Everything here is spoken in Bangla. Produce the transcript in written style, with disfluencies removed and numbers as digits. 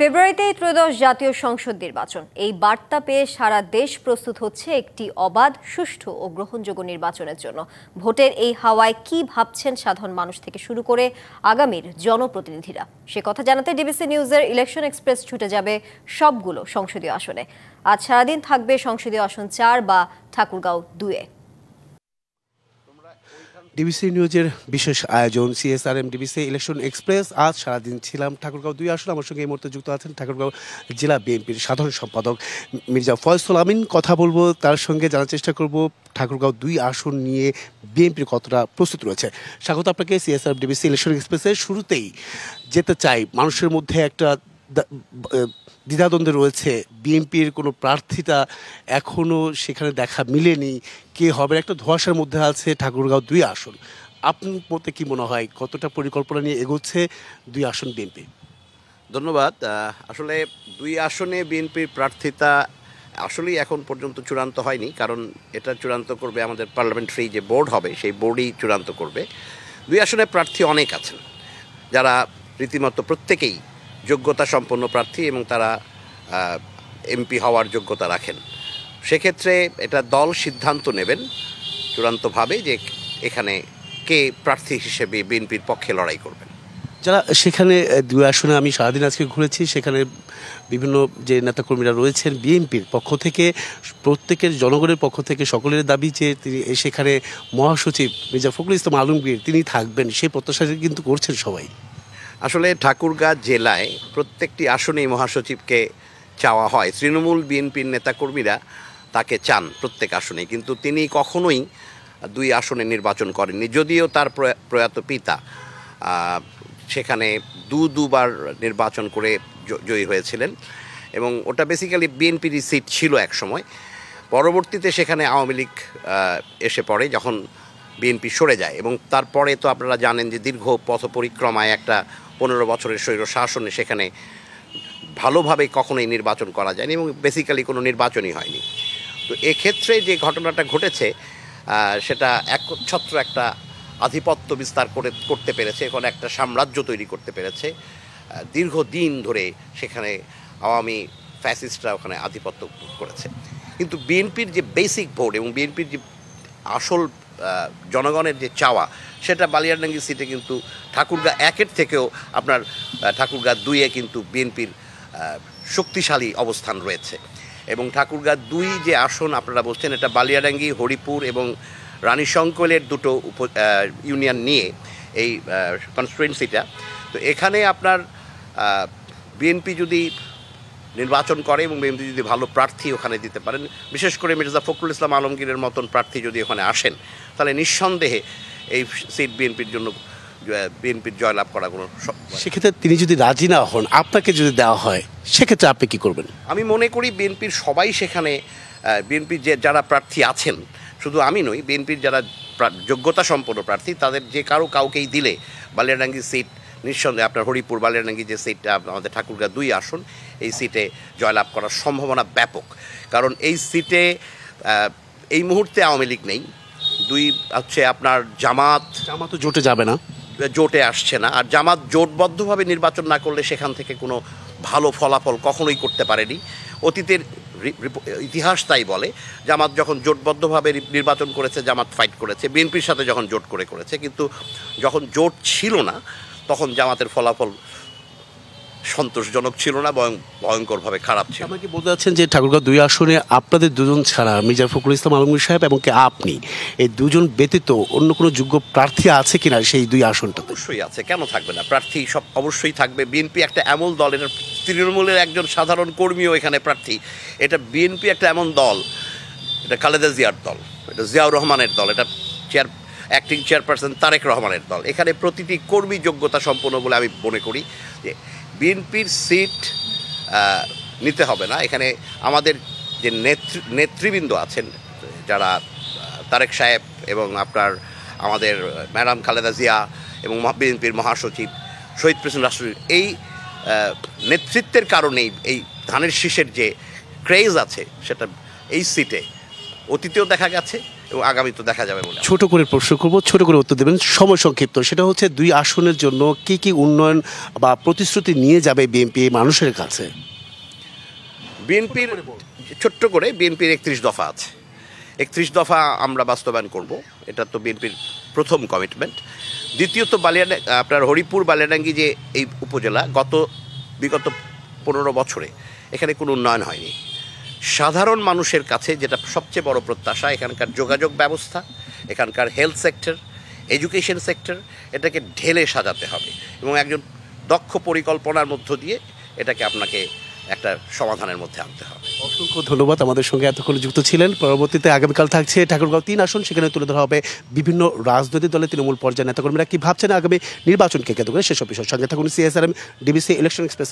ফেব্রুয়ারিতেই ত্রয়োদশ জাতীয় সংসদ নির্বাচন। এই বার্তা পেয়ে সারা দেশ প্রস্তুত হচ্ছে একটি অবাধ, সুষ্ঠু ও গ্রহণযোগ্য নির্বাচনের জন্য। ভোটের এই হাওয়ায় কি ভাবছেন সাধারণ মানুষ থেকে শুরু করে আগামীর জনপ্রতিনিধিরা, সে কথা জানাতে ডিবিসি নিউজের ইলেকশন এক্সপ্রেস ছুটে যাবে সবগুলো সংসদীয় আসনে। আজ সারাদিন থাকবে সংসদীয় আসন 4 বা ঠাকুরগাঁও 2-এ। ডিবিসি নিউজের বিশেষ আয়োজন CSRM ডিবিসি ইলেকশন এক্সপ্রেস। আজ সারাদিন ছিলাম ঠাকুরগাঁও 2 আসন। আমার সঙ্গে এই মুহূর্তে যুক্ত আছেন ঠাকুরগাঁও জেলা বিএনপির সাধারণ সম্পাদক মির্জা ফয়সল আমিন। কথা বলবো তার সঙ্গে, জানার চেষ্টা করব ঠাকুরগাঁও 2 আসন নিয়ে বিএনপির কতটা প্রস্তুত রয়েছে। স্বাগত আপনাকে CSRM ডিবিসি ইলেকশন এক্সপ্রেসের। শুরুতেই যেতে চাই, মানুষের মধ্যে একটা দ্বিধাদ্বন্দ্বে রয়েছে, বিএনপির কোনো প্রার্থীটা এখনও সেখানে দেখা মিলেনি, কে হবে, একটা ধোঁয়াশার মধ্যে আছে ঠাকুরগাঁও 2 আসন। আপনার মতে কি মনে হয়, কতটা পরিকল্পনা নিয়ে এগোচ্ছে 2 আসন বিএনপি? ধন্যবাদ। আসলে 2 আসনে বিএনপির প্রার্থিতা আসলেই এখন পর্যন্ত চূড়ান্ত হয়নি, কারণ এটা চূড়ান্ত করবে আমাদের পার্লামেন্টারি যে বোর্ড হবে, সেই বোর্ডই চূড়ান্ত করবে। 2 আসনে প্রার্থী অনেক আছেন, যারা রীতিমতো প্রত্যেকেই যোগ্যতা সম্পন্ন প্রার্থী এবং তারা এমপি হওয়ার যোগ্যতা রাখেন। সেক্ষেত্রে এটা দল সিদ্ধান্ত নেবেন চূড়ান্তভাবে যে এখানে কে প্রার্থী হিসেবে বিএনপির পক্ষে লড়াই করবেন। যারা সেখানে 2 আসনে, আমি সারাদিন আজকে ঘুরেছি, সেখানে বিভিন্ন যে নেতাকর্মীরা রয়েছেন বিএনপির পক্ষ থেকে, প্রত্যেকের জনগণের পক্ষ থেকে সকলের দাবি যে তিনি সেখানে মহাসচিব মির্জা ফখরুল ইসলাম আলমগীর তিনি থাকবেন, সেই প্রত্যাশা কিন্তু করছেন সবাই। আসলে ঠাকুরগাঁও জেলায় প্রত্যেকটি আসনেই মহাসচিবকে চাওয়া হয়। তৃণমূল বিএনপির নেতাকর্মীরা তাকে চান প্রত্যেক আসনে, কিন্তু তিনি কখনোই 2 আসনে নির্বাচন করেননি, যদিও তার প্রয়াত পিতা সেখানে দুবার নির্বাচন করে জয়ী হয়েছিলেন এবং ওটা বেসিক্যালি বিএনপির সিট ছিল এক সময়। পরবর্তীতে সেখানে আওয়ামী লীগ এসে পড়ে যখন বিএনপি সরে যায়, এবং তারপরে তো আপনারা জানেন যে দীর্ঘ পথ পরিক্রমায় একটা 15 বছরের স্বৈর শাসনে সেখানে ভালোভাবে কখনোই নির্বাচন করা যায়নি এবং বেসিক্যালি কোনো নির্বাচনই হয়নি। তো এক্ষেত্রে যে ঘটনাটা ঘটেছে সেটা একচ্ছত্র একটা আধিপত্য বিস্তার করতে পেরেছে, এখন একটা সাম্রাজ্য তৈরি করতে পেরেছে। দীর্ঘদিন ধরে সেখানে আওয়ামী ফ্যাসিস্টরা ওখানে আধিপত্য করেছে। কিন্তু বিএনপির যে বেসিক ভোট এবং বিএনপির যে আসল জনগণের যে চাওয়া, সেটা বালিয়াডাঙ্গি সিটে কিন্তু ঠাকুরগাঁও 1-এর থেকেও আপনার ঠাকুরগাঁও 2-এ কিন্তু বিএনপির শক্তিশালী অবস্থান রয়েছে। এবং ঠাকুরগাঁও 2 যে আসন আপনারা বলছেন, এটা বালিয়াডাঙ্গি, হরিপুর এবং রানীশঙ্কলের দুটো ইউনিয়ন নিয়ে এই কনস্টিটুয়েন্সিটা। তো এখানে আপনার বিএনপি যদি নির্বাচন করে এবং বিএনপি যদি ভালো প্রার্থী ওখানে দিতে পারেন, বিশেষ করে মির্জা ফখরুল ইসলাম আলমগীরের মতন প্রার্থী যদি ওখানে আসেন, তাহলে নিঃসন্দেহে এই সিট বিএনপির জয়লাভ করা কোনো। সেক্ষেত্রে তিনি যদি রাজি না হন, আপনাকে যদি দেওয়া হয়, সেক্ষেত্রে আপনি কি করবেন? আমি মনে করি বিএনপির সবাই সেখানে, বিএনপির যারা প্রার্থী আছেন, শুধু আমি নই, বিএনপির যারা যোগ্যতা সম্পন্ন প্রার্থী, তাদের যে কাউকেই দিলে বালিয়াডাঙ্গি সিট নিঃসন্দেহে, আপনার হরিপুর বালিয়াডাঙ্গি যে সিটটা আমাদের ঠাকুরগাঁও 2 আসন, এই সিটে জয়লাভ করার সম্ভাবনা ব্যাপক। কারণ এই সিটে এই মুহূর্তে আওয়ামী লীগ নেই। 2 হচ্ছে আপনার জামাতও জোটে যাবে না, জোটে আসছে না। আর জামাত জোটবদ্ধভাবে নির্বাচন না করলে সেখান থেকে কোনো ভালো ফলাফল কখনোই করতে পারেনি। অতীতের ইতিহাস তাই বলে, জামাত যখন জোটবদ্ধভাবে নির্বাচন করেছে, জামাত ফাইট করেছে, বিএনপির সাথে যখন জোট করেছে, কিন্তু যখন জোট ছিল না তখন জামাতের ফলাফল সন্তোষজনক ছিল না, ভয়ঙ্করভাবে খারাপ ছিল। আমাকে বলতে চাচ্ছেন যে ঠাকুরগাঁও 2 আসনে আপনাদের 2 জন ছাড়া, মির্জা ফখরুল ইসলাম আলমগীর সাহেব এবং আপনি, এই 2 জন ব্যতীত অন্য কোনো যোগ্য প্রার্থী আছে কিনা সেই 2 আসনটা? অবশ্যই আছে, কেন থাকবে না? প্রার্থী সব অবশ্যই থাকবে। বিএনপি একটা এমন দল, এটা তৃণমূলের একজন সাধারণ কর্মীও এখানে প্রার্থী। এটা বিএনপি একটা এমন দল, এটা খালেদা জিয়ার দল, এটা জিয়াউর রহমানের দল, এটা অ্যাক্টিং চেয়ারপারসন তারেক রহমানের দল। এখানে প্রতিটি কর্মী যোগ্যতা সম্পন্ন বলে আমি মনে করি যে বিএনপির সিট নিতে হবে না। এখানে আমাদের যে নেতৃবৃন্দ আছেন, যারা তারেক সাহেব এবং আপনার আমাদের ম্যাডাম খালেদা জিয়া এবং বিএনপির মহাসচিব শহীদ প্রেসিডেন্ট রাষ্ট্রপতি, এই নেতৃত্বের কারণেই এই ধানের শীষের যে ক্রেজ আছে, সেটা এই সিটে অতীতেও দেখা গেছে এবং আগামী তো দেখা যাবে বলে। ছোট করে প্রশ্ন করবো, ছোট করে উত্তর দেবেন, সময় সংক্ষিপ্ত। সেটা হচ্ছে 2 আসনের জন্য কি কি উন্নয়ন বা প্রতিশ্রুতি নিয়ে যাবে বিএনপি মানুষের কাছে? বিএনপির ছোট্ট করে বিএনপির 31 দফা আছে, 31 দফা আমরা বাস্তবায়ন করব। এটা তো বিএনপির প্রথম কমিটমেন্ট। দ্বিতীয়ত আপনার হরিপুর বালিয়াডাঙ্গি যে এই উপজেলা, বিগত 15 বছরে এখানে কোনো উন্নয়ন হয়নি। সাধারণ মানুষের কাছে যেটা সবচেয়ে বড় প্রত্যাশা, এখানকার যোগাযোগ ব্যবস্থা, এখানকার হেলথ সেক্টর, এডুকেশন সেক্টর, এটাকে ঢেলে সাজাতে হবে এবং একজন দক্ষ পরিকল্পনার মধ্য দিয়ে এটাকে আপনাকে একটা সমাধানের মধ্যে আনতে হবে। অসংখ্য ধন্যবাদ, আমাদের সঙ্গে এতক্ষণ যুক্ত ছিলেন। পরবর্তীতে আগামীকাল থাকছে ঠাকুরগাঁও 3 আসন, সেখানে তুলে ধরা হবে বিভিন্ন রাজনৈতিক দলের তৃণমূল পর্যায়ের নেতাকর্মীরা কি ভাবছেন আগামী নির্বাচনকে কেন্দ্র করে, সেসব বিষয়ের সঙ্গে থাকুন CSRM DBC ইলেকশন এক্সপ্রেস।